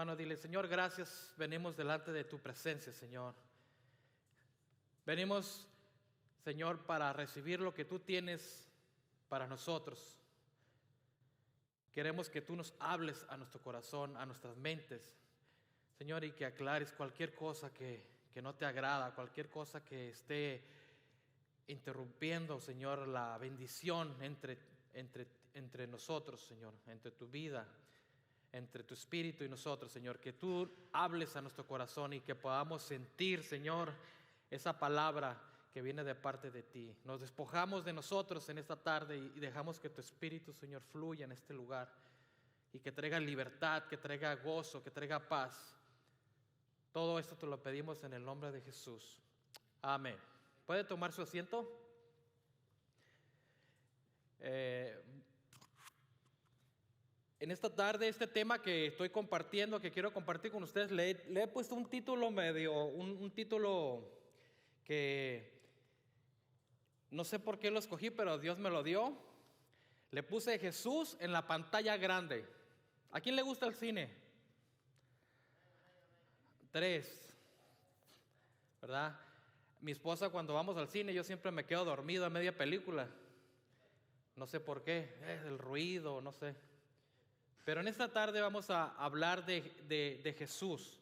mano, dile: Señor, gracias, venimos delante de tu presencia, Señor. Venimos, Señor, para recibir lo que tú tienes para nosotros. Queremos que tú nos hables a nuestro corazón, a nuestras mentes, Señor, y que aclares cualquier cosa que no te agrada, cualquier cosa que esté interrumpiendo, Señor, la bendición entre nosotros, Señor, entre tu vida, entre tu espíritu y nosotros, Señor. Que tú hables a nuestro corazón y que podamos sentir, Señor, esa palabra que viene de parte de ti. Nos despojamos de nosotros en esta tarde y dejamos que tu espíritu, Señor, fluya en este lugar y que traiga libertad, que traiga gozo, que traiga paz. Todo esto te lo pedimos en el nombre de Jesús. Amén. ¿Puede tomar su asiento? En esta tarde, este tema que estoy compartiendo, que quiero compartir con ustedes, le he puesto un título un título que no sé por qué lo escogí, pero Dios me lo dio. Le puse Jesús en la pantalla grande. ¿A quién le gusta el cine? 3, ¿verdad? Mi esposa, cuando vamos al cine, yo siempre me quedo dormido a media película. No sé por qué, el ruido, no sé. Pero en esta tarde vamos a hablar de Jesús.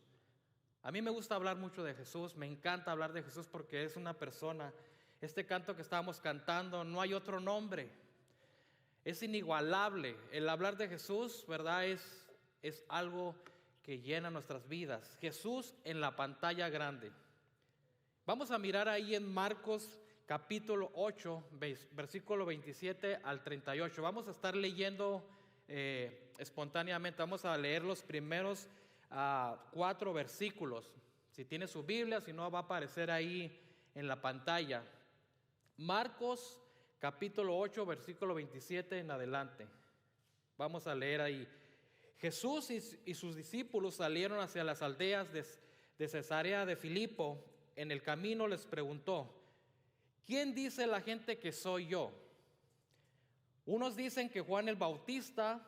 A mí me gusta hablar mucho de Jesús, me encanta hablar de Jesús porque es una persona. Este canto que estábamos cantando, no hay otro nombre. Es inigualable. El hablar de Jesús, ¿verdad? Es algo que llena nuestras vidas. Jesús en la pantalla grande. Vamos a mirar ahí en Marcos capítulo 8, versículo 27 al 38. Vamos a estar leyendo espontáneamente. Vamos a leer los primeros 4 versículos. Si tiene su Biblia, si no, va a aparecer ahí en la pantalla. Marcos capítulo 8, versículo 27 en adelante. Vamos a leer ahí. Jesús y sus discípulos salieron hacia las aldeas de Cesarea de Filipo. En el camino les preguntó: ¿quién dice la gente que soy yo? Unos dicen que Juan el Bautista,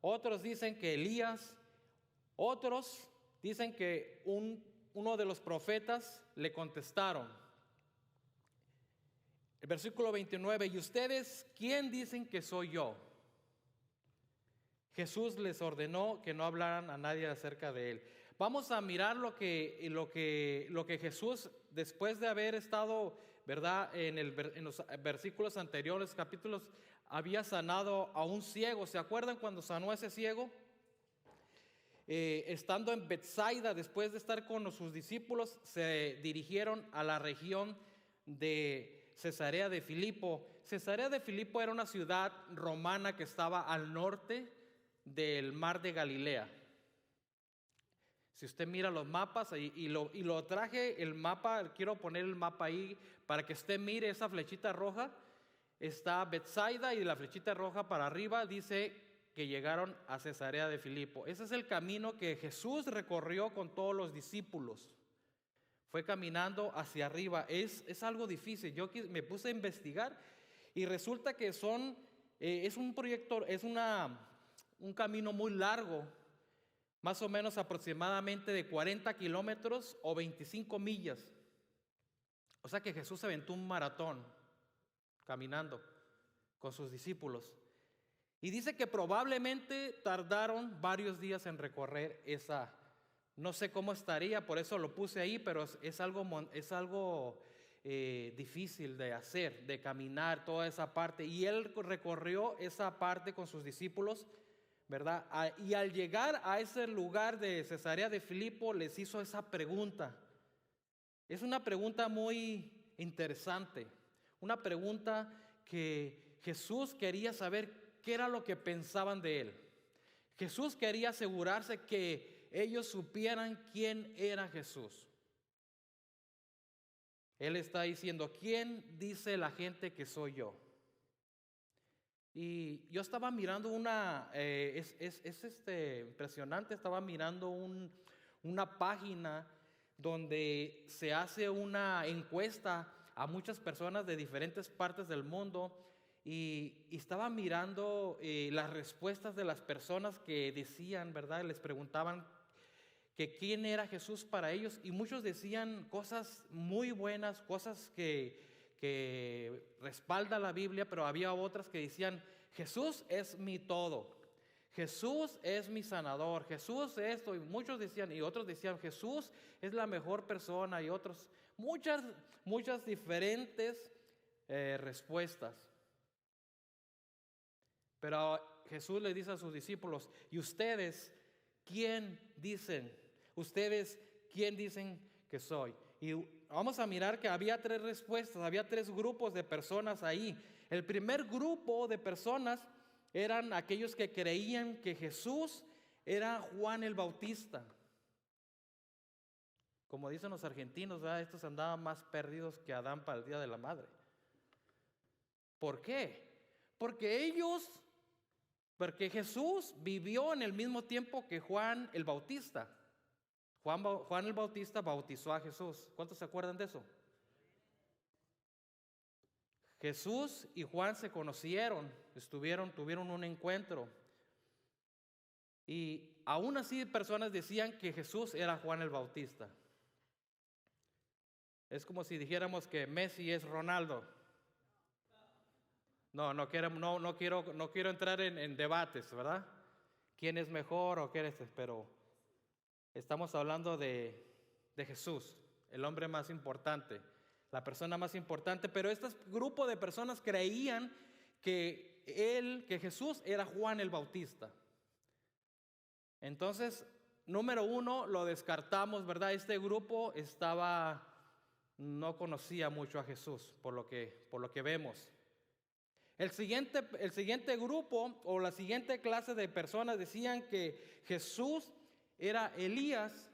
otros dicen que Elías, otros dicen que uno de los profetas. Le contestaron. El versículo 29, ¿y ustedes quién dicen que soy yo? Jesús les ordenó que no hablaran a nadie acerca de él. Vamos a mirar lo que Jesús, después de haber estado, ¿verdad?, en los versículos anteriores, capítulos, había sanado a un ciego. ¿Se acuerdan cuando sanó a ese ciego? Estando en Betsaida, después de estar con sus discípulos, se dirigieron a la región de Cesarea de Filipo. Cesarea de Filipo era una ciudad romana que estaba al norte del mar de Galilea. Si usted mira los mapas y lo traje el mapa, quiero poner el mapa ahí para que usted mire esa flechita roja. Está Betsaida y la flechita roja para arriba dice que llegaron a Cesarea de Filipo. Ese es el camino que Jesús recorrió con todos los discípulos. Fue caminando hacia arriba. Es algo difícil. Yo me puse a investigar y resulta que es un proyecto, un camino muy largo, más o menos aproximadamente de 40 kilómetros o 25 millas. O sea que Jesús se aventó un maratón caminando con sus discípulos. Y dice que probablemente tardaron varios días en recorrer esa. No sé cómo estaría, por eso lo puse ahí, pero es algo difícil de hacer, de caminar toda esa parte. Y él recorrió esa parte con sus discípulos, ¿verdad? Y al llegar a ese lugar de Cesarea de Filipo les hizo esa pregunta. Es una pregunta muy interesante, una pregunta que Jesús quería saber qué era lo que pensaban de él. Jesús quería asegurarse que ellos supieran quién era Jesús. Él está diciendo: ¿quién dice la gente que soy yo? Y yo estaba mirando impresionante, estaba mirando una página donde se hace una encuesta a muchas personas de diferentes partes del mundo y estaba mirando las respuestas de las personas que decían, ¿verdad? Les preguntaban que quién era Jesús para ellos, y muchos decían cosas muy buenas, cosas que respalda la Biblia, pero había otras que decían, Jesús es mi todo, Jesús es mi sanador, Jesús esto, y muchos decían, y otros decían, Jesús es la mejor persona, y otros, muchas diferentes respuestas. Pero Jesús le dice a sus discípulos, ¿y ustedes quién dicen? ¿Ustedes quién dicen que soy? Y vamos a mirar que había tres respuestas, había tres grupos de personas ahí. El primer grupo de personas eran aquellos que creían que Jesús era Juan el Bautista. Como dicen los argentinos, ¿verdad? Estos andaban más perdidos que Adán para el Día de la Madre. ¿Por qué? Porque Jesús vivió en el mismo tiempo que Juan el Bautista. Juan el Bautista bautizó a Jesús. ¿Cuántos se acuerdan de eso? Jesús y Juan se conocieron, tuvieron un encuentro. Y aún así personas decían que Jesús era Juan el Bautista. Es como si dijéramos que Messi es Ronaldo. No quiero entrar en debates, ¿verdad? ¿Quién es mejor o quién es? Pero estamos hablando de Jesús, el hombre más importante, la persona más importante. Pero este grupo de personas creían que Jesús era Juan el Bautista. Entonces, número uno, lo descartamos, ¿verdad? Este grupo no conocía mucho a Jesús, por lo que vemos. El siguiente grupo o la siguiente clase de personas decían que Jesús era Elías.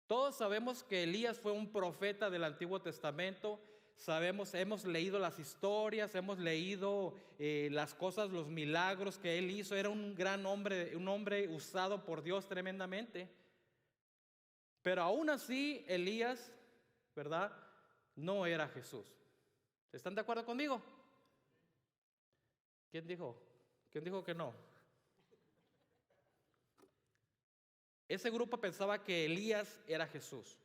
Todos sabemos que Elías fue un profeta del Antiguo Testamento. Hemos leído las historias, hemos leído las cosas, los milagros que él hizo. Era un gran hombre, un hombre usado por Dios tremendamente. Pero aún así, Elías, ¿verdad?, no era Jesús. ¿Están de acuerdo conmigo? ¿Quién dijo? ¿Quién dijo que no? Ese grupo pensaba que Elías era Jesús.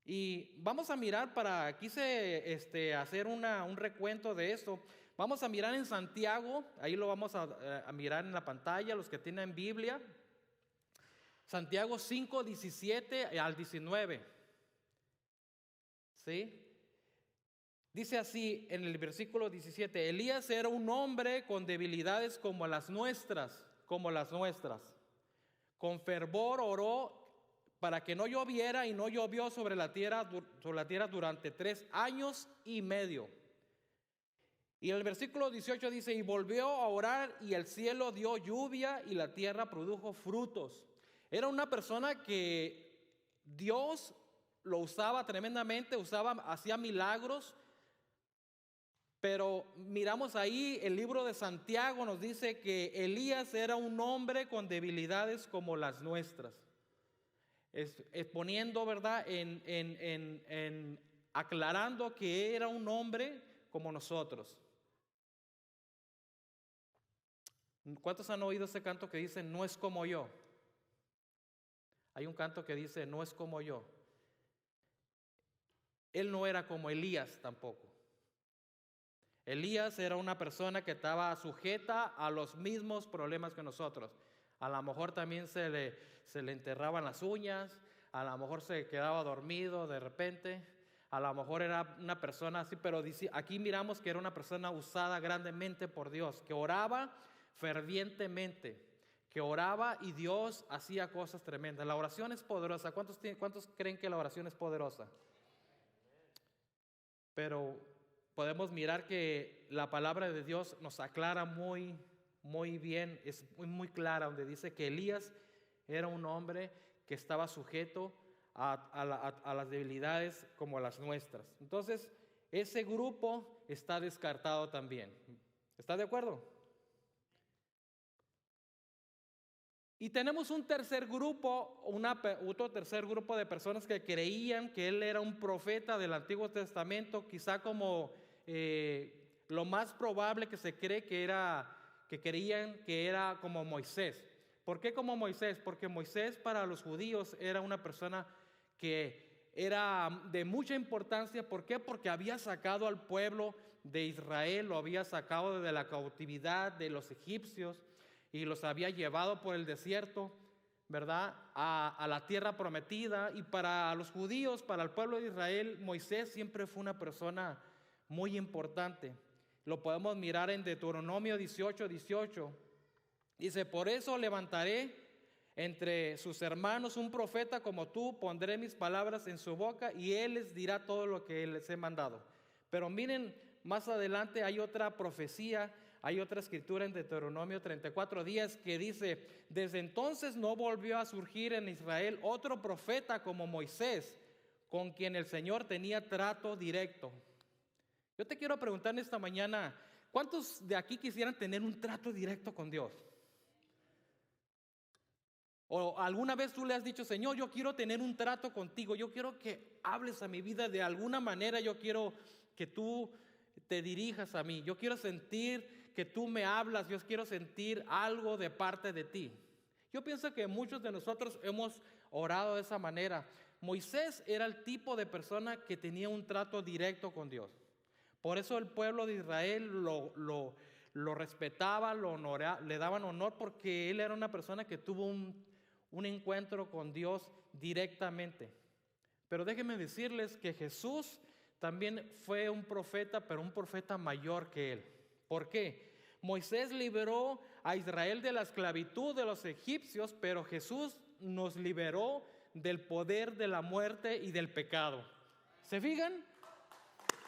Y vamos a mirar, quise hacer un recuento de esto. Vamos a mirar en Santiago, ahí lo vamos a mirar en la pantalla, los que tienen Biblia. Santiago 5, 17 al 19. ¿Sí? Dice así en el versículo 17, Elías era un hombre con debilidades como las nuestras. Con fervor oró para que no lloviera, y no llovió sobre la tierra durante 3 años y medio. Y el versículo 18 dice, y volvió a orar, y el cielo dio lluvia, y la tierra produjo frutos. Era una persona que Dios lo usaba tremendamente, hacía milagros. Pero miramos ahí, el libro de Santiago nos dice que Elías era un hombre con debilidades como las nuestras. Exponiendo, ¿verdad?, aclarando que era un hombre como nosotros. ¿Cuántos han oído ese canto que dice, no es como yo? Hay un canto que dice, no es como yo. Él no era como Elías tampoco. Elías era una persona que estaba sujeta a los mismos problemas que nosotros. A lo mejor también se le enterraban las uñas, a lo mejor se quedaba dormido de repente, a lo mejor era una persona así, pero aquí miramos que era una persona usada grandemente por Dios, que oraba fervientemente, que oraba y Dios hacía cosas tremendas. La oración es poderosa. ¿Cuántos creen que la oración es poderosa? Pero podemos mirar que la palabra de Dios nos aclara muy, muy bien, es muy clara, donde dice que Elías era un hombre que estaba sujeto a las debilidades como las nuestras. Entonces, ese grupo está descartado también. ¿Está de acuerdo? Y tenemos un tercer grupo, otro tercer grupo de personas que creían que él era un profeta del Antiguo Testamento, quizá como lo más probable que se cree que creían que era como Moisés. ¿Por qué como Moisés? Porque Moisés para los judíos era una persona que era de mucha importancia. ¿Por qué? Porque había sacado al pueblo de Israel, lo había sacado de la cautividad de los egipcios y los había llevado por el desierto, ¿verdad? A la tierra prometida. Y para los judíos, para el pueblo de Israel, Moisés siempre fue una persona muy importante. Lo podemos mirar en Deuteronomio 18:18. Dice: por eso levantaré entre sus hermanos un profeta como tú, pondré mis palabras en su boca y él les dirá todo lo que les he mandado. Pero miren, más adelante hay otra profecía, hay otra escritura en Deuteronomio 34:10 que dice: desde entonces no volvió a surgir en Israel otro profeta como Moisés, con quien el Señor tenía trato directo. Yo te quiero preguntar en esta mañana, ¿cuántos de aquí quisieran tener un trato directo con Dios? O alguna vez tú le has dicho: Señor, yo quiero tener un trato contigo, yo quiero que hables a mi vida de alguna manera, yo quiero que tú te dirijas a mí, yo quiero sentir que tú me hablas, yo quiero sentir algo de parte de ti. Yo pienso que muchos de nosotros hemos orado de esa manera. Moisés era el tipo de persona que tenía un trato directo con Dios. Por eso el pueblo de Israel lo respetaba, lo honoraba, le daban honor, porque él era una persona que tuvo un encuentro con Dios directamente. Pero déjenme decirles que Jesús también fue un profeta, pero un profeta mayor que él. ¿Por qué? Moisés liberó a Israel de la esclavitud de los egipcios, pero Jesús nos liberó del poder de la muerte y del pecado. ¿Se fijan?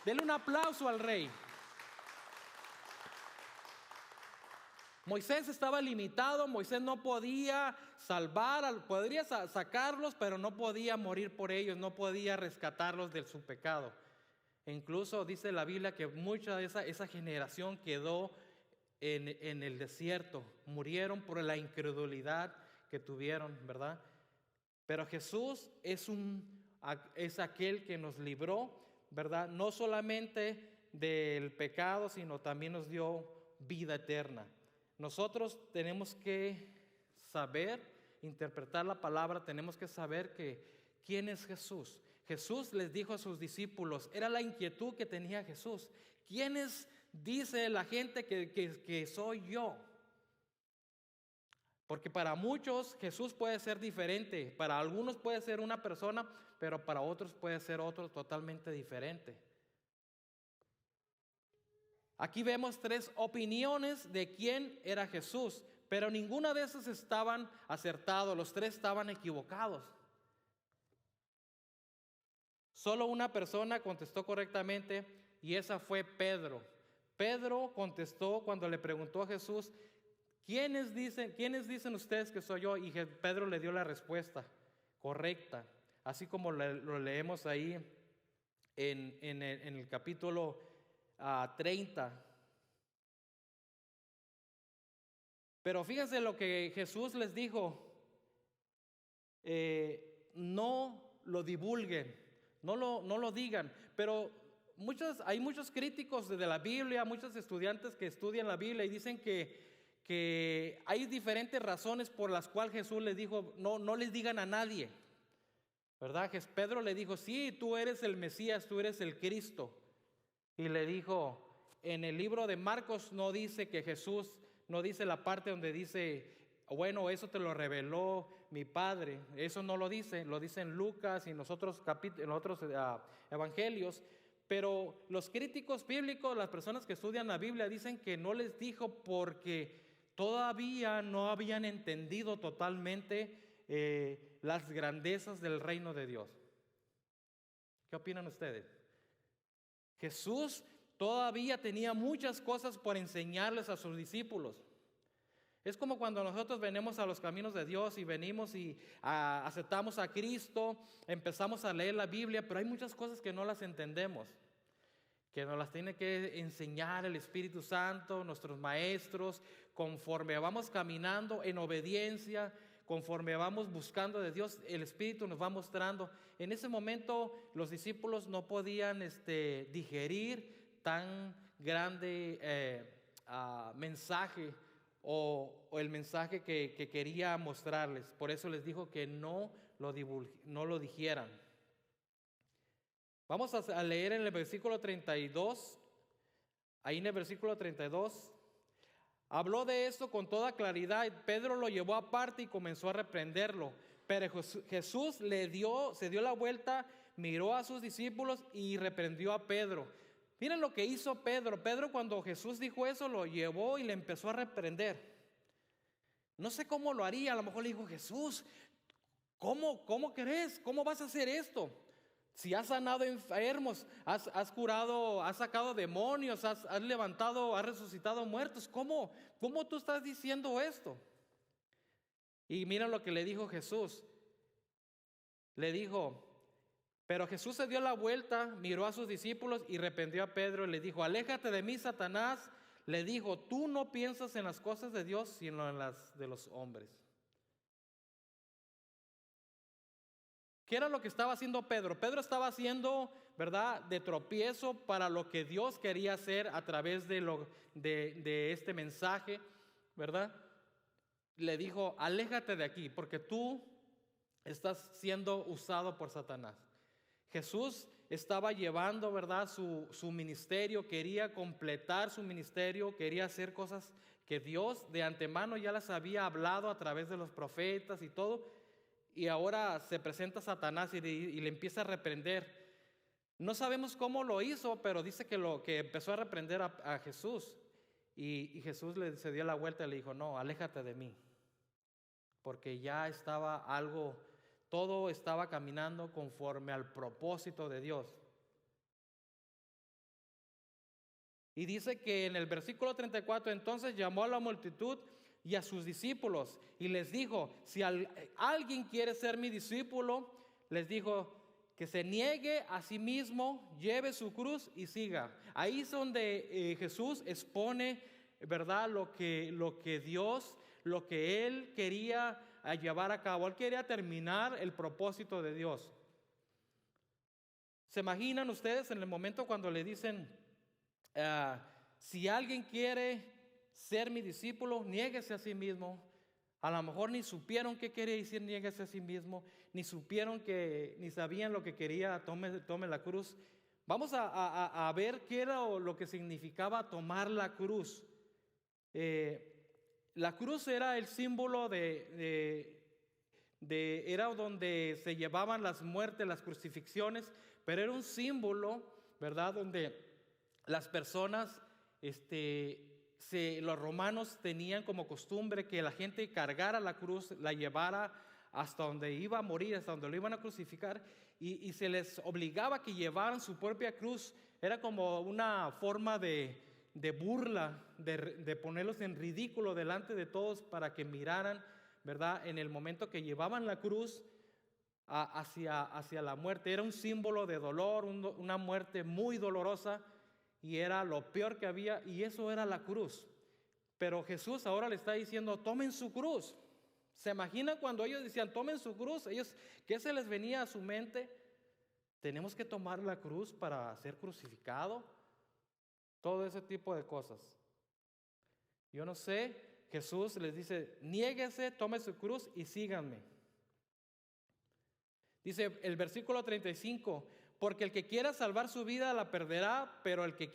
Denle un aplauso al rey. Moisés estaba limitado, Moisés no podía salvar, podría sacarlos, pero no podía morir por ellos, no podía rescatarlos de su pecado. E incluso dice la Biblia que mucha de esa generación quedó en el desierto, murieron por la incredulidad que tuvieron, ¿verdad? Pero Jesús es aquel que nos libró, ¿verdad? No solamente del pecado, sino también nos dio vida eterna. Nosotros tenemos que saber interpretar la palabra, tenemos que saber quién es Jesús. Jesús les dijo a sus discípulos, era la inquietud que tenía Jesús: ¿quiénes dice la gente que soy yo? Porque para muchos Jesús puede ser diferente, para algunos puede ser una persona, pero para otros puede ser otro totalmente diferente. Aquí vemos 3 opiniones de quién era Jesús, pero ninguna de esas estaban acertados, los 3 estaban equivocados. Solo una persona contestó correctamente y esa fue Pedro. Pedro contestó cuando le preguntó a Jesús: ¿quiénes dicen ustedes que soy yo? Y Pedro le dio la respuesta correcta, así como lo leemos ahí en el capítulo 30. Pero fíjense lo que Jesús les dijo: no lo divulguen, no lo digan. Pero hay muchos críticos de la Biblia, muchos estudiantes que estudian la Biblia y dicen que hay diferentes razones por las cuales Jesús les dijo: no les digan a nadie, ¿verdad? Pedro le dijo: sí, tú eres el Mesías, tú eres el Cristo. Y le dijo, en el libro de Marcos no dice que Jesús, no dice la parte donde dice, bueno, eso te lo reveló mi Padre. Eso no lo dice en Lucas y en los otros evangelios. Pero los críticos bíblicos, las personas que estudian la Biblia, dicen que no les dijo porque todavía no habían entendido totalmente las grandezas del reino de Dios. ¿Qué opinan ustedes? Jesús todavía tenía muchas cosas por enseñarles a sus discípulos. Es como cuando nosotros venimos a los caminos de Dios y venimos y aceptamos a Cristo, empezamos a leer la Biblia, pero hay muchas cosas que no las entendemos, que nos las tiene que enseñar el Espíritu Santo, nuestros maestros, conforme vamos caminando en obediencia, conforme vamos buscando de Dios, el Espíritu nos va mostrando. En ese momento los discípulos no podían digerir tan grande mensaje o el mensaje que quería mostrarles. Por eso les dijo que no lo dijeran. Vamos a leer en el versículo 32. Ahí en el versículo 32 habló de esto con toda claridad. Pedro lo llevó aparte y comenzó a reprenderlo. Pero Jesús se dio la vuelta, miró a sus discípulos y reprendió a Pedro. Miren lo que hizo Pedro. Pedro, cuando Jesús dijo eso, lo llevó y le empezó a reprender. No sé cómo lo haría. A lo mejor le dijo: Jesús, ¿cómo querés? ¿Cómo vas a hacer esto? Si has sanado enfermos, has curado, has sacado demonios, has levantado, has resucitado muertos, ¿cómo tú estás diciendo esto? Y miren lo que le dijo Jesús. Le dijo, pero Jesús se dio la vuelta, miró a sus discípulos y reprendió a Pedro y le dijo: aléjate de mí, Satanás. Le dijo: tú no piensas en las cosas de Dios, sino en las de los hombres. ¿Qué era lo que estaba haciendo Pedro? Pedro estaba haciendo, ¿verdad?, de tropiezo para lo que Dios quería hacer a través de este mensaje, ¿verdad? Le dijo: aléjate de aquí, porque tú estás siendo usado por Satanás. Jesús estaba llevando, ¿verdad?, su ministerio, quería completar su ministerio, quería hacer cosas que Dios de antemano ya las había hablado a través de los profetas y todo. Y ahora se presenta Satanás y le empieza a reprender. No sabemos cómo lo hizo, pero dice que empezó a reprender a Jesús. Y Jesús se dio la vuelta y le dijo: no, aléjate de mí. Porque ya estaba todo estaba caminando conforme al propósito de Dios. Y dice que en el versículo 34, entonces llamó a la multitud y a sus discípulos y les dijo: si alguien quiere ser mi discípulo, les dijo, que se niegue a sí mismo, lleve su cruz y siga. Ahí es donde Jesús expone, ¿verdad?, lo que Dios, lo que Él quería llevar a cabo. Él quería terminar el propósito de Dios. ¿Se imaginan ustedes en el momento cuando le dicen: si alguien quiere ser mi discípulo, niéguese a sí mismo? A lo mejor ni supieron qué quería decir niéguese a sí mismo, ni sabían lo que quería, tome la cruz. Vamos a ver qué era lo que significaba tomar la cruz. La cruz era el símbolo era donde se llevaban las muertes, las crucifixiones, pero era un símbolo, ¿verdad?, donde las personas, los romanos tenían como costumbre que la gente cargara la cruz, la llevara hasta donde iba a morir, hasta donde lo iban a crucificar, y se les obligaba que llevaran su propia cruz. Era como una forma de burla, de ponerlos en ridículo delante de todos para que miraran, ¿verdad?, en el momento que llevaban la cruz hacia la muerte. Era un símbolo de dolor, una muerte muy dolorosa. Y era lo peor que había, y eso era la cruz. Pero Jesús ahora le está diciendo: tomen su cruz. ¿Se imaginan cuando ellos decían tomen su cruz? ¿Qué se les venía a su mente? Tenemos que tomar la cruz para ser crucificado. Todo ese tipo de cosas. Yo no sé, Jesús les dice: niéguese, tome su cruz y síganme. Dice el versículo 35: porque el que quiera salvar su vida la perderá, pero el que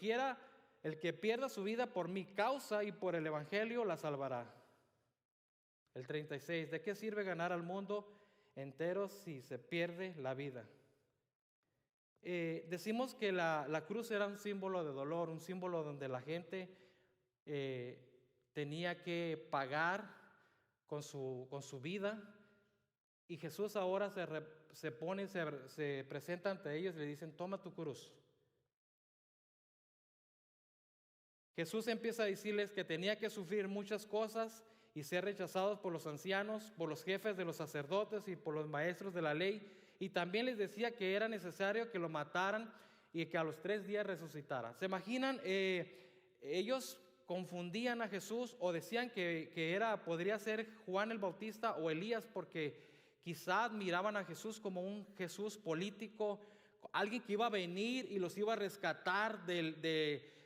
pierda su vida por mi causa y por el evangelio la salvará. El 36: ¿de qué sirve ganar al mundo entero si se pierde la vida? Decimos que la cruz era un símbolo de dolor, un símbolo donde la gente tenía que pagar con su vida. Y Jesús ahora se presenta ante ellos y le dicen: toma tu cruz. Jesús empieza a decirles que tenía que sufrir muchas cosas y ser rechazados por los ancianos, por los jefes de los sacerdotes y por los maestros de la ley. Y también les decía que era necesario que lo mataran y que a los 3 días resucitara. ¿Se imaginan? Ellos confundían a Jesús o decían que podría ser Juan el Bautista o Elías, porque quizás miraban a Jesús como un Jesús político, alguien que iba a venir y los iba a rescatar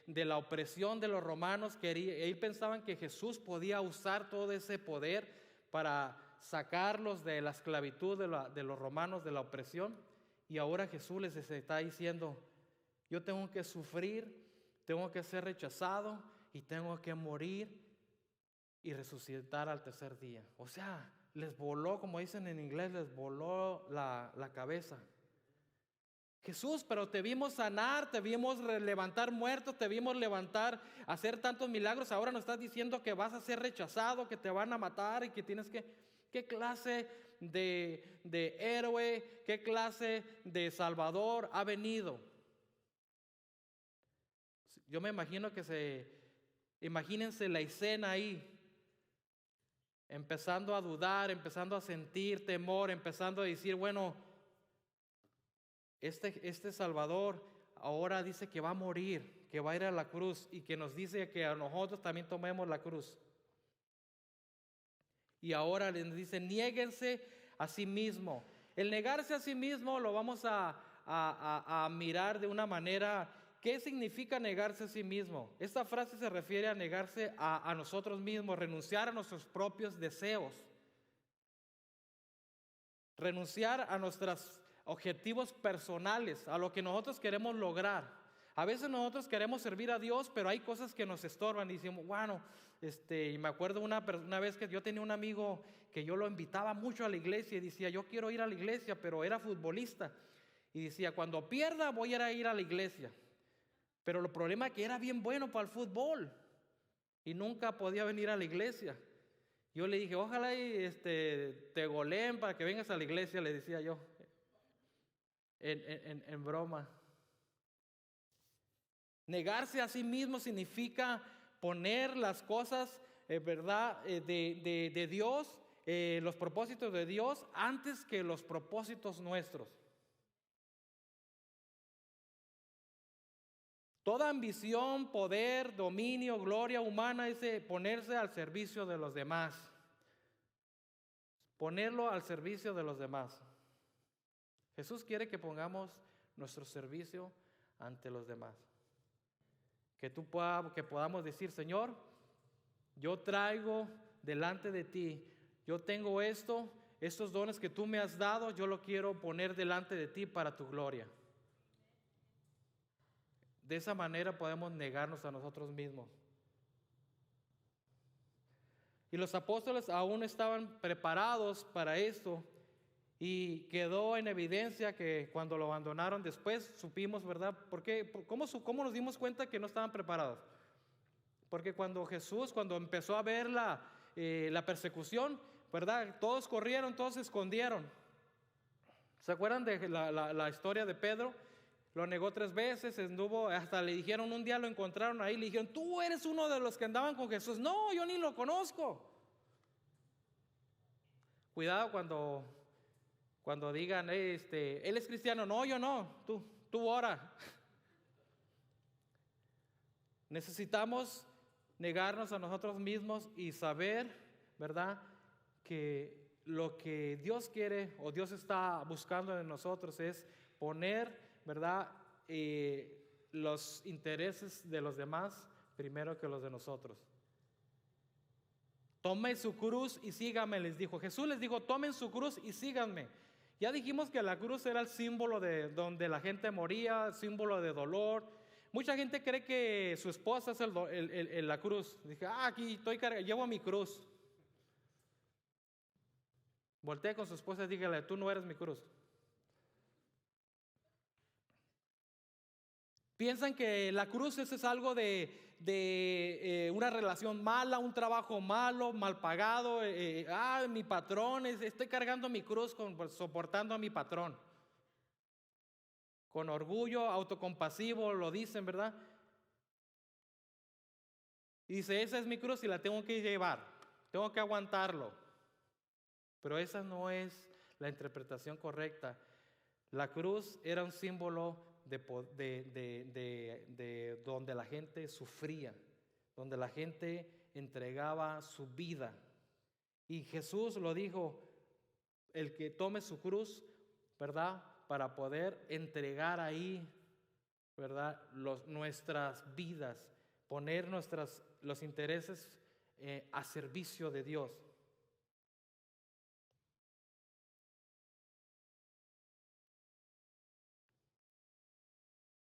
de la opresión de los romanos. Ellos pensaban que Jesús podía usar todo ese poder para sacarlos de la esclavitud de los romanos, de la opresión. Y ahora Jesús les está diciendo: yo tengo que sufrir, tengo que ser rechazado y tengo que morir y resucitar al tercer día. O sea, les voló, como dicen en inglés, les voló la cabeza. Jesús, pero te vimos sanar, te vimos levantar muertos, te vimos levantar, hacer tantos milagros. Ahora nos estás diciendo que vas a ser rechazado, que te van a matar y que tienes que... ¿Qué clase de héroe, qué clase de salvador ha venido? Yo me imagino imagínense la escena ahí, empezando a dudar, empezando a sentir temor, empezando a decir, bueno, este Salvador ahora dice que va a morir, que va a ir a la cruz y que nos dice que a nosotros también tomemos la cruz. Y ahora les dice: niéguense a sí mismo. El negarse a sí mismo lo vamos a mirar de una manera. ¿Qué significa negarse a sí mismo? Esta frase se refiere a negarse a nosotros mismos, renunciar a nuestros propios deseos, renunciar a nuestros objetivos personales, a lo que nosotros queremos lograr. A veces nosotros queremos servir a Dios, pero hay cosas que nos estorban y decimos, bueno, y me acuerdo una vez que yo tenía un amigo que yo lo invitaba mucho a la iglesia y decía, yo quiero ir a la iglesia, pero era futbolista. Y decía, cuando pierda voy a ir a la iglesia. Pero el problema es que era bien bueno para el fútbol y nunca podía venir a la iglesia. Yo le dije, ojalá te goleen para que vengas a la iglesia, le decía yo, en broma. Negarse a sí mismo significa poner las cosas, ¿verdad? De Dios, los propósitos de Dios antes que los propósitos nuestros. Toda ambición, poder, dominio, gloria humana es ponerse al servicio de los demás. Ponerlo al servicio de los demás. Jesús quiere que pongamos nuestro servicio ante los demás. Que podamos decir, Señor, yo traigo delante de ti, yo tengo estos dones que tú me has dado, yo lo quiero poner delante de ti para tu gloria. De esa manera podemos negarnos a nosotros mismos. Y los apóstoles aún estaban preparados para esto. Y quedó en evidencia que cuando lo abandonaron después, supimos, ¿verdad? ¿Cómo nos dimos cuenta que no estaban preparados? Porque cuando empezó a ver la persecución, ¿verdad? Todos corrieron, todos se escondieron. ¿Se acuerdan de la historia de Pedro? Lo negó 3 veces, hasta le dijeron, un día lo encontraron ahí, le dijeron, tú eres uno de los que andaban con Jesús. No, yo ni lo conozco. Cuidado cuando digan, él es cristiano. No, yo no, tú ora. Necesitamos negarnos a nosotros mismos y saber, ¿verdad?, que lo que Dios quiere o Dios está buscando en nosotros es poner, ¿verdad?, los intereses de los demás primero que los de nosotros. Tome su cruz y sígame, les dijo. Jesús les dijo, tomen su cruz y síganme. Ya dijimos que la cruz era el símbolo de donde la gente moría, símbolo de dolor. Mucha gente cree que su esposa es la cruz. Dije, aquí llevo mi cruz. Voltee con su esposa y dígale, tú no eres mi cruz. Piensan que la cruz es algo de una relación mala, un trabajo malo, mal pagado. Mi patrón, estoy cargando mi cruz soportando a mi patrón. Con orgullo, autocompasivo, lo dicen, ¿verdad? Y dice, esa es mi cruz y la tengo que llevar, tengo que aguantarlo. Pero esa no es la interpretación correcta. La cruz era un símbolo de donde la gente sufría, donde la gente entregaba su vida. Y Jesús lo dijo, el que tome su cruz, ¿verdad?, para poder entregar ahí ¿verdad? Nuestras vidas, poner los intereses a servicio de Dios.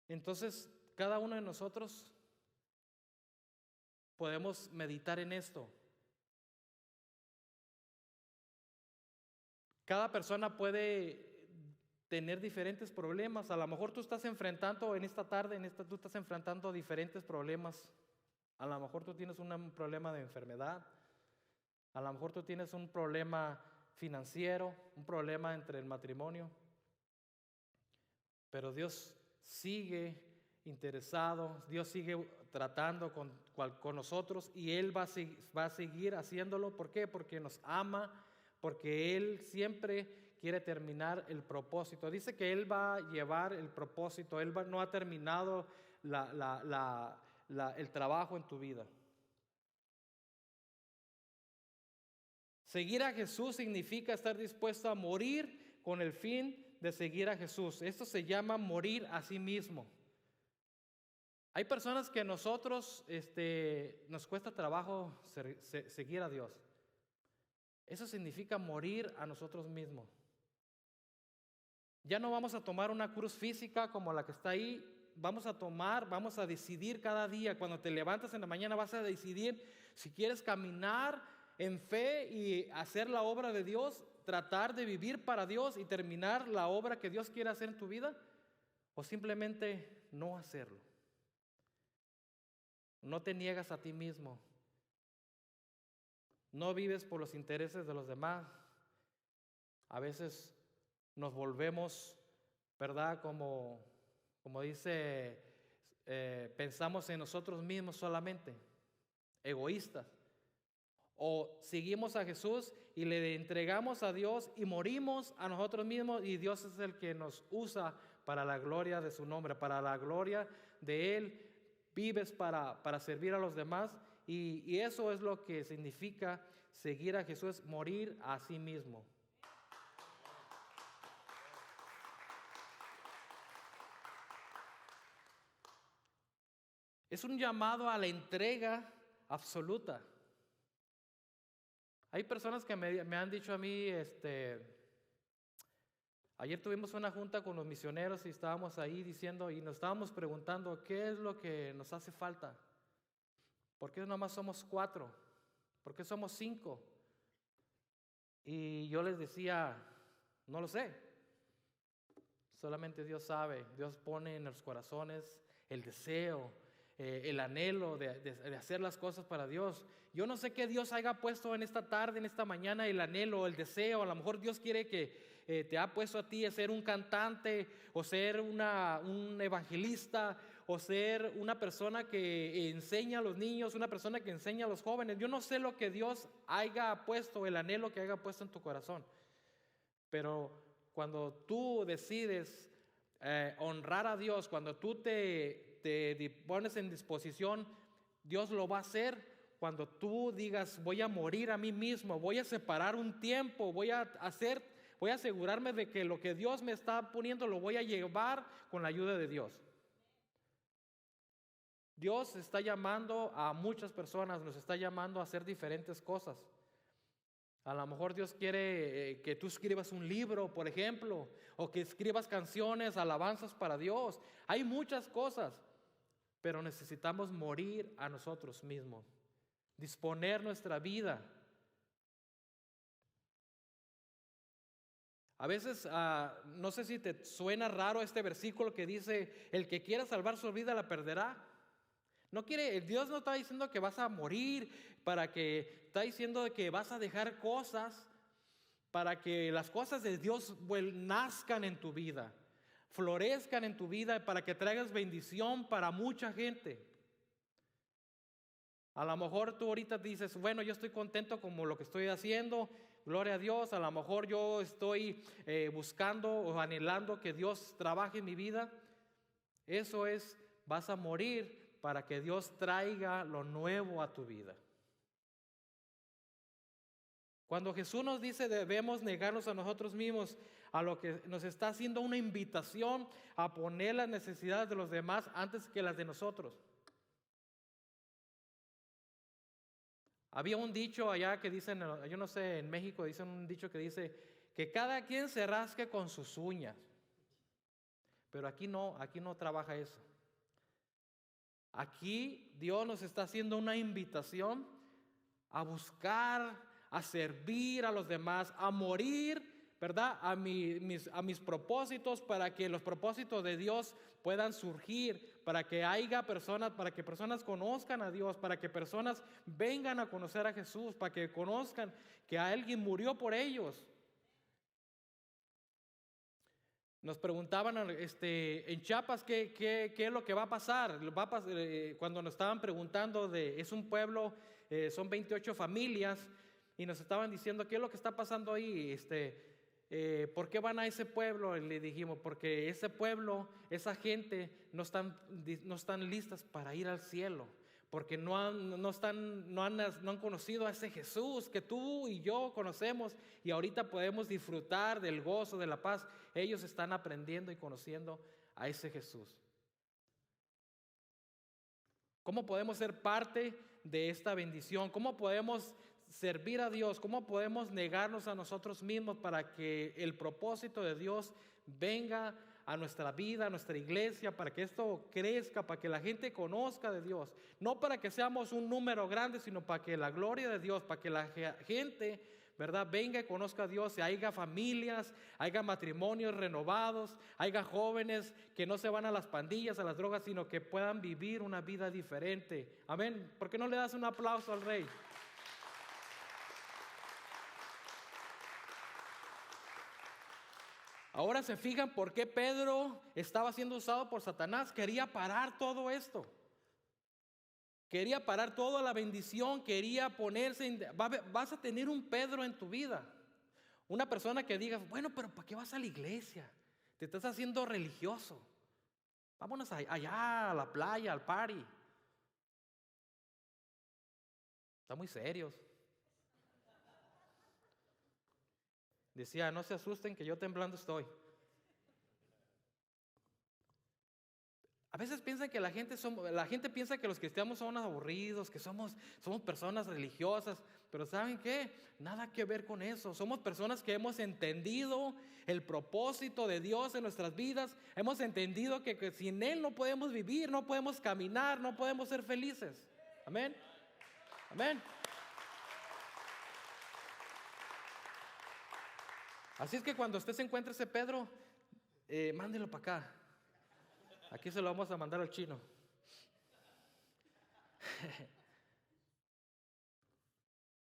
Entonces, cada uno de nosotros podemos meditar en esto. Cada persona puede tener diferentes problemas. A lo mejor tú estás enfrentando en esta tarde, tú estás enfrentando diferentes problemas. A lo mejor tú tienes un problema de enfermedad. A lo mejor tú tienes un problema financiero, un problema entre el matrimonio. Pero Dios sigue interesado, Dios sigue tratando con nosotros y Él va a seguir haciéndolo. ¿Por qué? Porque nos ama, porque Él siempre quiere terminar el propósito. Dice que Él va a llevar el propósito, no ha terminado el trabajo en tu vida. Seguir a Jesús significa estar dispuesto a morir con el fin de seguir a Jesús. Esto se llama morir a sí mismo. Hay personas que nosotros nos cuesta trabajo seguir a Dios. Eso significa morir a nosotros mismos. Ya no vamos a tomar una cruz física como la que está ahí. Vamos a decidir cada día. Cuando te levantas en la mañana vas a decidir si quieres caminar en fe y hacer la obra de Dios, tratar de vivir para Dios y terminar la obra que Dios quiere hacer en tu vida, o simplemente no hacerlo. No te niegas a ti mismo. No vives por los intereses de los demás. A veces nos volvemos, ¿verdad? Como dice, pensamos en nosotros mismos solamente, egoístas. O seguimos a Jesús y le entregamos a Dios y morimos a nosotros mismos, y Dios es el que nos usa para la gloria de su nombre, para la gloria de Él. Vives para servir a los demás, y eso es lo que significa seguir a Jesús, morir a sí mismo. Es un llamado a la entrega absoluta. Hay personas que me han dicho a mí, ayer tuvimos una junta con los misioneros y estábamos ahí diciendo y nos estábamos preguntando qué es lo que nos hace falta. ¿Por qué nomás somos 4? ¿Por qué somos 5? Y yo les decía, no lo sé. Solamente Dios sabe. Dios pone en los corazones el deseo, el anhelo de hacer las cosas para Dios. Yo no sé qué Dios haya puesto en esta tarde, en esta mañana, el anhelo, el deseo. A lo mejor Dios quiere que te ha puesto a ti a ser un cantante, o ser un evangelista, o ser una persona que enseña a los niños, una persona que enseña a los jóvenes. Yo no sé lo que Dios haya puesto, el anhelo que haya puesto en tu corazón. Pero cuando tú decides honrar a Dios, cuando tú te pones en disposición, Dios lo va a hacer. Cuando tú digas, voy a morir a mí mismo, voy a separar un tiempo, voy a asegurarme de que lo que Dios me está poniendo lo voy a llevar con la ayuda de Dios. Dios está llamando a muchas personas, nos está llamando a hacer diferentes cosas. A lo mejor Dios quiere que tú escribas un libro, por ejemplo, o que escribas canciones, alabanzas para Dios. Hay muchas cosas, pero necesitamos morir a nosotros mismos, disponer nuestra vida. A veces, no sé si te suena raro este versículo que dice, el que quiera salvar su vida la perderá. Dios no está diciendo que vas a morir, está diciendo que vas a dejar cosas para que las cosas de Dios nazcan en tu vida, florezcan en tu vida, para que traigas bendición para mucha gente. A lo mejor tú ahorita dices, bueno, yo estoy contento como lo que estoy haciendo, gloria a Dios. A lo mejor yo estoy buscando o anhelando que Dios trabaje en mi vida. Eso es, vas a morir para que Dios traiga lo nuevo a tu vida. Cuando Jesús nos dice debemos negarnos a nosotros mismos, a lo que nos está haciendo una invitación a poner las necesidades de los demás antes que las de nosotros. Había un dicho allá que dicen, yo no sé, en México dicen un dicho que dice que cada quien se rasque con sus uñas. Pero aquí no trabaja eso. Aquí Dios nos está haciendo una invitación a buscar, a servir a los demás, a morir, ¿verdad? A mis propósitos, para que los propósitos de Dios puedan surgir, para que haya personas, para que personas conozcan a Dios, para que personas vengan a conocer a Jesús, para que conozcan que alguien murió por ellos. Nos preguntaban en Chiapas qué es lo que va a pasar. Cuando nos estaban preguntando, es un pueblo, son 28 familias, y nos estaban diciendo qué es lo que está pasando ahí. ¿Por qué van a ese pueblo? Y le dijimos, porque ese pueblo, esa gente no están listas para ir al cielo, porque no han conocido a ese Jesús que tú y yo conocemos, y ahorita podemos disfrutar del gozo, de la paz. Ellos están aprendiendo y conociendo a ese Jesús. ¿Cómo podemos ser parte de esta bendición? ¿Cómo podemos servir a Dios? ¿Cómo podemos negarnos a nosotros mismos para que el propósito de Dios venga a nuestra vida, a nuestra iglesia, para que esto crezca, para que la gente conozca de Dios? No para que seamos un número grande, sino para que la gloria de Dios, para que la gente, ¿verdad?, venga y conozca a Dios, y haya familias, haya matrimonios renovados, haya jóvenes que no se van a las pandillas, a las drogas, sino que puedan vivir una vida diferente. Amén. ¿Por qué no le das un aplauso al Rey? Ahora se fijan por qué Pedro estaba siendo usado por Satanás. Quería parar todo esto. Quería parar toda la bendición. Quería ponerse. Vas a tener un Pedro en tu vida. Una persona que diga, bueno, pero ¿para qué vas a la iglesia? Te estás haciendo religioso. Vámonos allá a la playa, al party. Están muy serios. Decía, no se asusten que yo temblando estoy. A veces piensan que la gente piensa que los cristianos son aburridos, que somos personas religiosas, pero ¿saben qué? Nada que ver con eso. Somos personas que hemos entendido el propósito de Dios en nuestras vidas. Hemos entendido que sin Él no podemos vivir, no podemos caminar, no podemos ser felices. Amén. Amén. Así es que cuando usted se encuentre ese Pedro, mándelo para acá. Aquí se lo vamos a mandar al chino.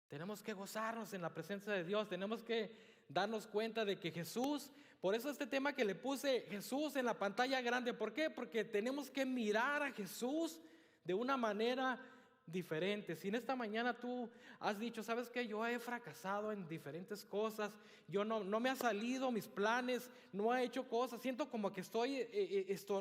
Tenemos que gozarnos en la presencia de Dios. Tenemos que darnos cuenta de que Jesús, por eso este tema que le puse, Jesús en la pantalla grande. ¿Por qué? Porque tenemos que mirar a Jesús de una manera diferente. Si en esta mañana tú has dicho, ¿sabes qué? Yo he fracasado en diferentes cosas, yo no me ha salido mis planes, no he hecho cosas, siento como que estoy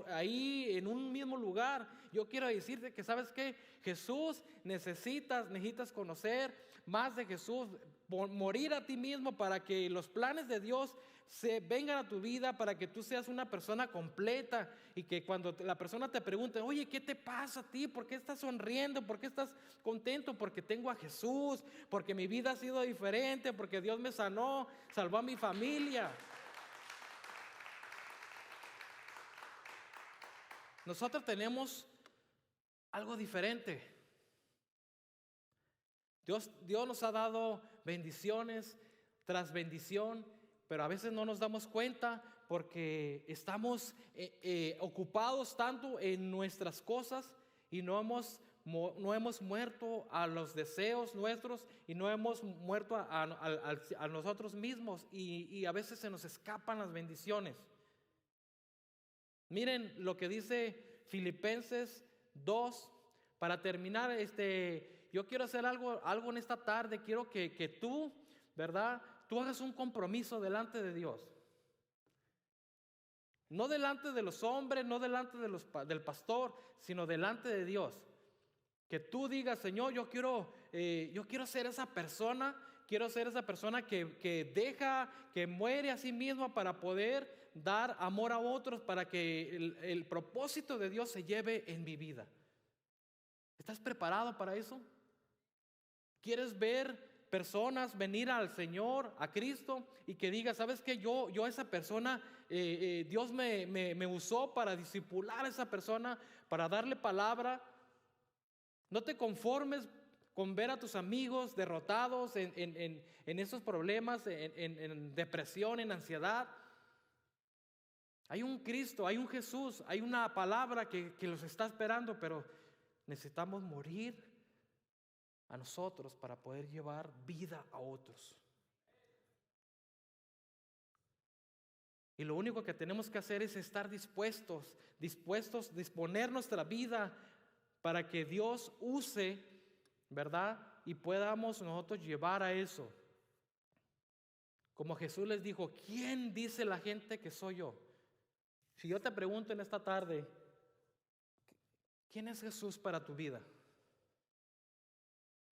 ahí en un mismo lugar. Yo quiero decirte que, ¿sabes qué? Jesús, necesitas conocer más de Jesús, morir a ti mismo para que los planes de Dios se vengan a tu vida, para que tú seas una persona completa, y que cuando la persona te pregunte, oye, ¿qué te pasa a ti? ¿Por qué estás sonriendo? ¿Por qué estás contento? Porque tengo a Jesús, porque mi vida ha sido diferente, porque Dios me sanó, salvó a mi familia. Nosotros tenemos algo diferente. Dios nos ha dado bendiciones tras bendición, pero a veces no nos damos cuenta porque estamos ocupados tanto en nuestras cosas y no hemos muerto a los deseos nuestros, y no hemos muerto a nosotros mismos, y a veces se nos escapan las bendiciones. Miren lo que dice Filipenses 2. Para terminar, yo quiero hacer algo en esta tarde. Quiero que tú, ¿verdad?, tú hagas un compromiso delante de Dios. No delante de los hombres, no delante del pastor, sino delante de Dios. Que tú digas, Señor, yo quiero ser esa persona quiero ser esa persona que deja, que muere a sí misma para poder dar amor a otros, para que el propósito de Dios se lleve en mi vida. ¿Estás preparado para eso? ¿Quieres ver personas venir al Señor, a Cristo, y que diga, ¿sabes qué? Yo esa persona, Dios me usó para discipular a esa persona, para darle palabra? No te conformes con ver a tus amigos derrotados en esos problemas, en depresión, en ansiedad. Hay un Cristo, hay un Jesús, hay una palabra que los está esperando, pero necesitamos morir a nosotros para poder llevar vida a otros. Y lo único que tenemos que hacer es estar dispuestos, disponer nuestra vida para que Dios use, ¿verdad? Y podamos nosotros llevar a eso. Como Jesús les dijo, ¿quién dice la gente que soy yo? Si yo te pregunto en esta tarde, ¿quién es Jesús para tu vida?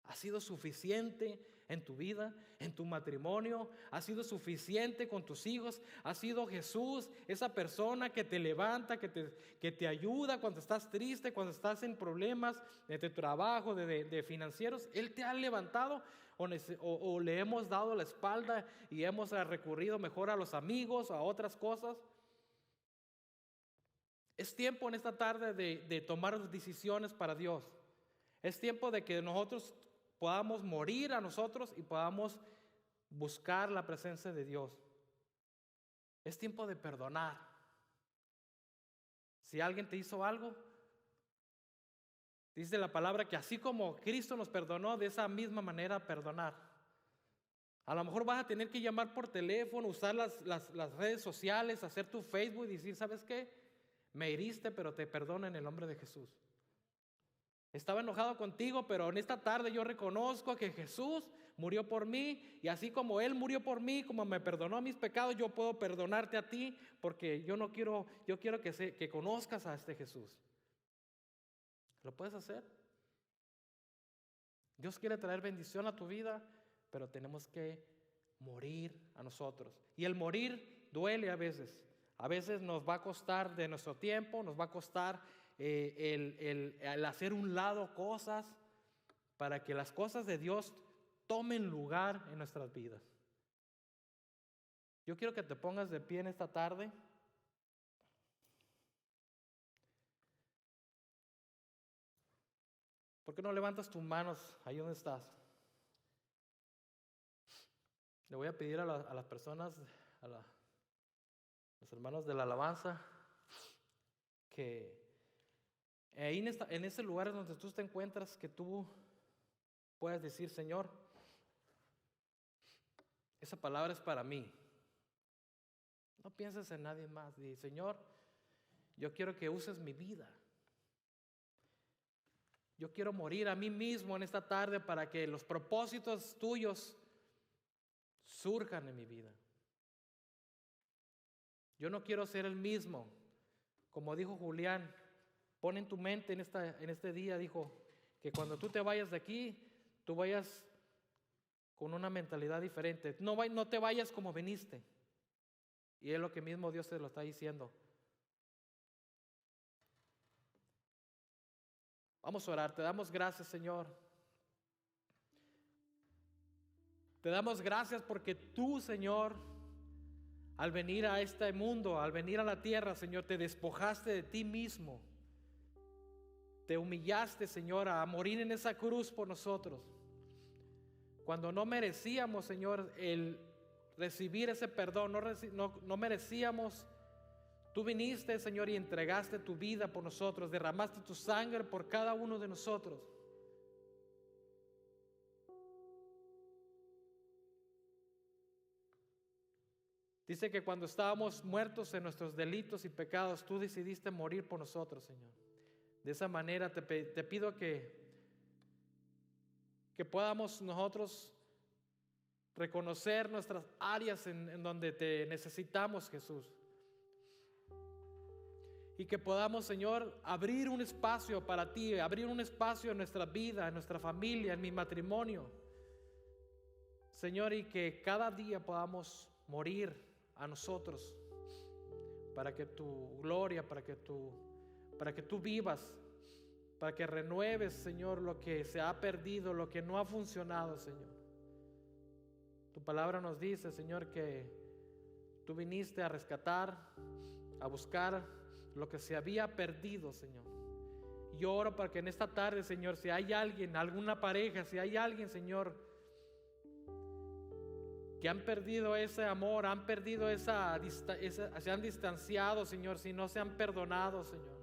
¿Ha sido suficiente en tu vida, en tu matrimonio? ¿Ha sido suficiente con tus hijos? ¿Ha sido Jesús esa persona que te levanta, que te ayuda cuando estás triste, cuando estás en problemas de tu trabajo, de financieros? ¿Él te ha levantado o le hemos dado la espalda y hemos recurrido mejor a los amigos, a otras cosas? Es tiempo en esta tarde de tomar decisiones para Dios. Es tiempo de que nosotros podamos morir a nosotros y podamos buscar la presencia de Dios. Es tiempo de perdonar. Si alguien te hizo algo, dice la palabra que así como Cristo nos perdonó, de esa misma manera perdonar. A lo mejor vas a tener que llamar por teléfono, usar las redes sociales, hacer tu Facebook y decir, ¿sabes qué? Me heriste, pero te perdono en el nombre de Jesús. Estaba enojado contigo, pero en esta tarde yo reconozco que Jesús murió por mí, y así como Él murió por mí, como me perdonó mis pecados, yo puedo perdonarte a ti, porque yo quiero que conozcas a este Jesús. ¿Lo puedes hacer? Dios quiere traer bendición a tu vida, pero tenemos que morir a nosotros. Y el morir duele a veces. A veces nos va a costar de nuestro tiempo, nos va a costar el hacer un lado cosas para que las cosas de Dios tomen lugar en nuestras vidas. Yo quiero que te pongas de pie en esta tarde. ¿Por qué no levantas tus manos ahí donde estás? Le voy a pedir a las personas, los hermanos de la alabanza, que ahí en ese lugar donde tú te encuentras, que tú puedas decir, Señor, esa palabra es para mí. No pienses en nadie más. Di, Señor, yo quiero que uses mi vida. Yo quiero morir a mí mismo en esta tarde para que los propósitos tuyos surjan en mi vida. Yo no quiero ser el mismo. Como dijo Julián, pon en tu mente en este día, dijo, que cuando tú te vayas de aquí, tú vayas con una mentalidad diferente. No te vayas como viniste. Y es lo que mismo Dios te lo está diciendo. Vamos a orar. Te damos gracias, Señor. Te damos gracias porque tú, Señor, al venir a este mundo, al venir a la tierra, Señor, te despojaste de ti mismo. Te humillaste, Señor, a morir en esa cruz por nosotros. Cuando no merecíamos, Señor, el recibir ese perdón, no merecíamos. Tú viniste, Señor, y entregaste tu vida por nosotros, derramaste tu sangre por cada uno de nosotros. Dice que cuando estábamos muertos en nuestros delitos y pecados, tú decidiste morir por nosotros, Señor. De esa manera te pido que podamos nosotros reconocer nuestras áreas en donde te necesitamos, Jesús. Y que podamos, Señor, abrir un espacio para ti, abrir un espacio en nuestra vida, en nuestra familia, en mi matrimonio. Señor, y que cada día podamos morir a nosotros para que tu gloria, para que tú vivas, para que renueves, Señor, lo que se ha perdido, lo que no ha funcionado, Señor. Tu palabra nos dice, Señor, que tú viniste a rescatar, a buscar lo que se había perdido, Señor. Yo oro para que en esta tarde, Señor, si hay alguien, alguna pareja, si hay alguien, Señor, que han perdido ese amor, han perdido se han distanciado, Señor, si no se han perdonado, Señor.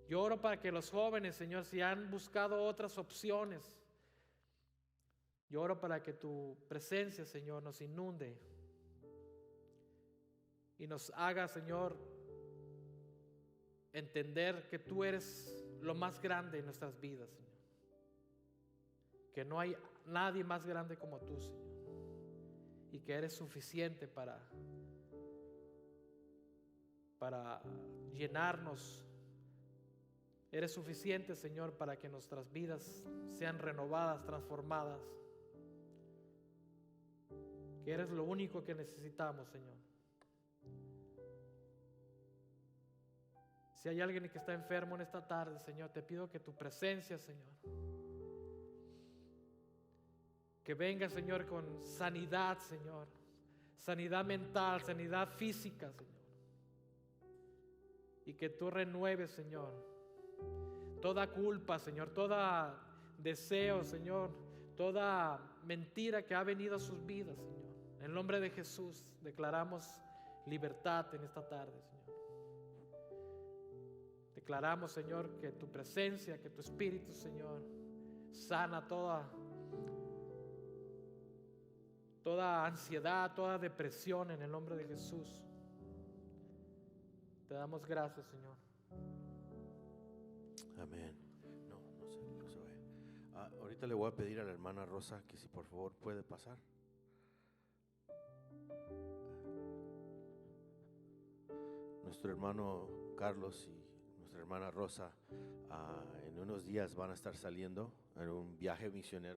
Yo oro para que los jóvenes, Señor, si han buscado otras opciones, yo oro para que tu presencia, Señor, nos inunde y nos haga, Señor, entender que tú eres lo más grande en nuestras vidas, Señor. Que no hay nadie más grande como tú, Señor. Y que eres suficiente para llenarnos. Eres suficiente, Señor, para que nuestras vidas sean renovadas, transformadas. Que eres lo único que necesitamos, Señor. Si hay alguien que está enfermo en esta tarde, Señor, te pido que tu presencia, Señor, que venga, Señor, con sanidad, Señor, sanidad mental, sanidad física, Señor, y que tú renueves, Señor, toda culpa, Señor, todo deseo, Señor, toda mentira que ha venido a sus vidas, Señor. En el nombre de Jesús declaramos libertad en esta tarde, Señor. Declaramos, Señor, que tu presencia, que tu Espíritu, Señor, sana toda ansiedad, toda depresión en el nombre de Jesús. Te damos gracias, Señor. Amén. No se vaya. Ahorita le voy a pedir a la hermana Rosa que si por favor puede pasar. Nuestro hermano Carlos y nuestra hermana Rosa en unos días van a estar saliendo en un viaje misionero